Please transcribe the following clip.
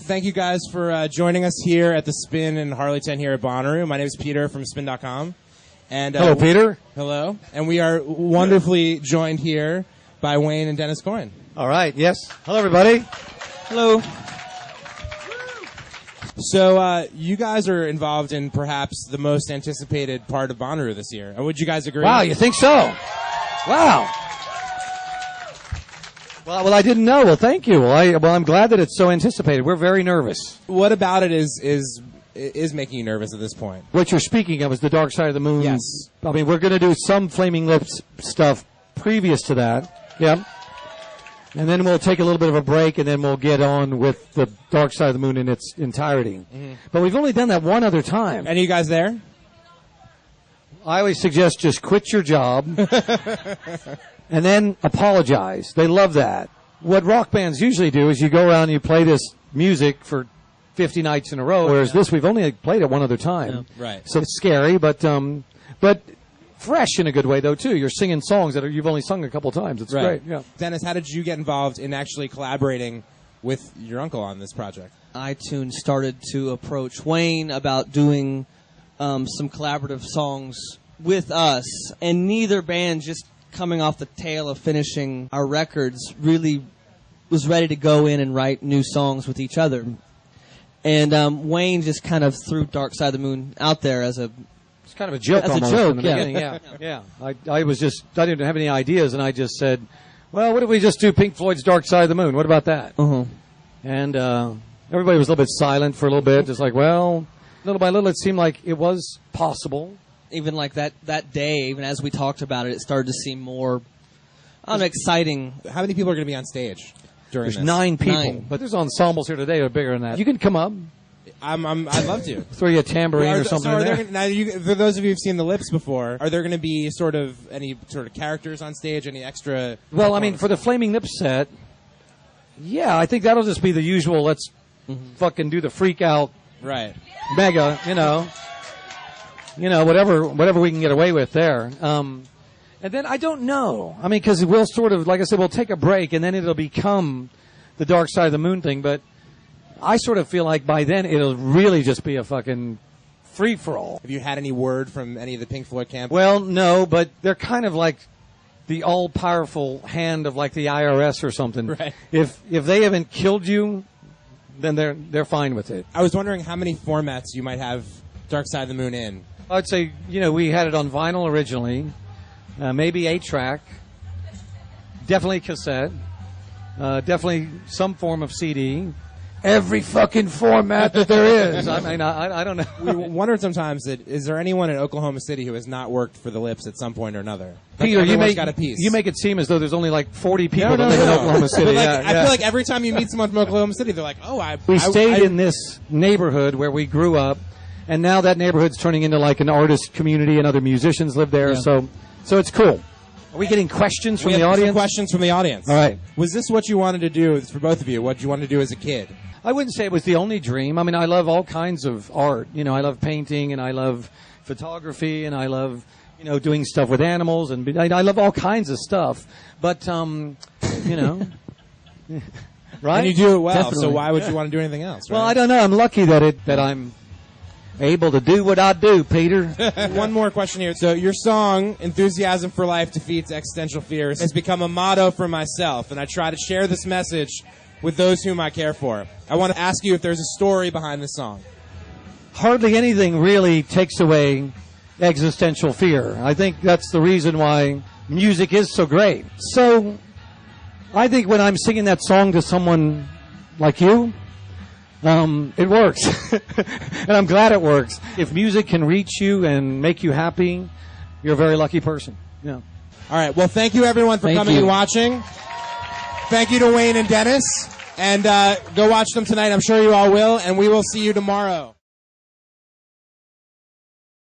Thank you guys for joining us here at the Spin in Harleyton here at Bonnaroo. My name is Peter from Spin.com. And hello, Peter. Hello. And we are wonderfully joined here by Wayne and Dennis Coyne. All right. Yes. Hello, everybody. Hello. So you guys are involved in perhaps the most anticipated part of Bonnaroo this year. Would you guys agree? Wow, you think so? Wow. Well, I didn't know. Well, thank you. I'm glad that it's so anticipated. We're very nervous. What about it is making you nervous at this point? What you're speaking of is the Dark Side of the Moon. Yes. I mean, we're going to do some Flaming Lips stuff previous to that. Yeah. And then we'll take a little bit of a break, and then we'll get on with the Dark Side of the Moon in its entirety. Mm-hmm. But we've only done that one other time. Any of you guys there? I always suggest just quit your job and then apologize. They love that. What rock bands usually do is you go around and you play this music for 50 nights in a row, whereas this we've only played it one other time. Yeah. Right. So it's scary, but fresh in a good way, though, too. You're singing songs that you've only sung a couple times. It's great. Yeah. Dennis, how did you get involved in actually collaborating with your uncle on this project? iTunes started to approach Wayne about doing some collaborative songs with us, and neither band, just coming off the tail of finishing our records, really was ready to go in and write new songs with each other. And Wayne just kind of threw Dark Side of the Moon out there as a... It's kind of a joke As almost a joke, in the beginning, yeah. I didn't have any ideas, and I just said, well, what if we just do Pink Floyd's Dark Side of the Moon? What about that? Uh-huh. And everybody was a little bit silent for a little bit, just like, well, little by little it seemed like it was possible. Even like that day, even as we talked about it, it started to seem more exciting. How many people are going to be on stage during There's this? 9 people, 9. but there's ensembles here today that are bigger than that. You can come up. I'd love to. Throw you a tambourine or something in there. Now, for those of you who've seen the Lips before, are there going to be any sort of characters on stage, any extra... Well, I mean, for the Flaming Lips set, yeah, I think that'll just be the usual, let's fucking do the freak out Right. mega, whatever we can get away with there. And then I don't know. I mean, because we'll sort of, like I said, we'll take a break, and then it'll become the Dark Side of the Moon thing, but I sort of feel like by then it'll really just be a fucking free-for-all. Have you had any word from any of the Pink Floyd camp? Well, no, but they're kind of like the all-powerful hand of like the IRS or something. Right. If they haven't killed you, then they're fine with it. I was wondering how many formats you might have Dark Side of the Moon in. I'd say, we had it on vinyl originally, maybe 8-track, definitely cassette, definitely some form of CD. Every fucking format that there is. I mean, I don't know. We wondered sometimes is there anyone in Oklahoma City who has not worked for the Lips at some point or another? Peter, you make it seem as though there's only like 40 people that live in Oklahoma City. I feel like every time you meet someone from Oklahoma City, they're like, we stayed in this neighborhood where we grew up, and now that neighborhood's turning into like an artist community, and other musicians live there. Yeah. So it's cool. Are we getting questions from the audience? Some questions from the audience. All right. Was this what you wanted to do for both of you? What did you want to do as a kid? I wouldn't say it was the only dream. I mean, I love all kinds of art. I love painting, and I love photography, and I love, doing stuff with animals, and I love all kinds of stuff. But, right? And you do it well, Definitely. so why would you want to do anything else? Right? Well, I don't know. I'm lucky that I'm able to do what I do, Peter. One more question here. So your song, Enthusiasm for Life Defeats Existential Fears, has become a motto for myself, and I try to share this message with those whom I care for. I want to ask you if there's a story behind this song. Hardly anything really takes away existential fear. I think that's the reason why music is so great. So I think when I'm singing that song to someone like you, it works. And I'm glad it works. If music can reach you and make you happy, you're a very lucky person. Yeah. All right. Well, thank you, everyone, for coming and watching. Thank you to Wayne and Dennis. And go watch them tonight. I'm sure you all will. And we will see you tomorrow.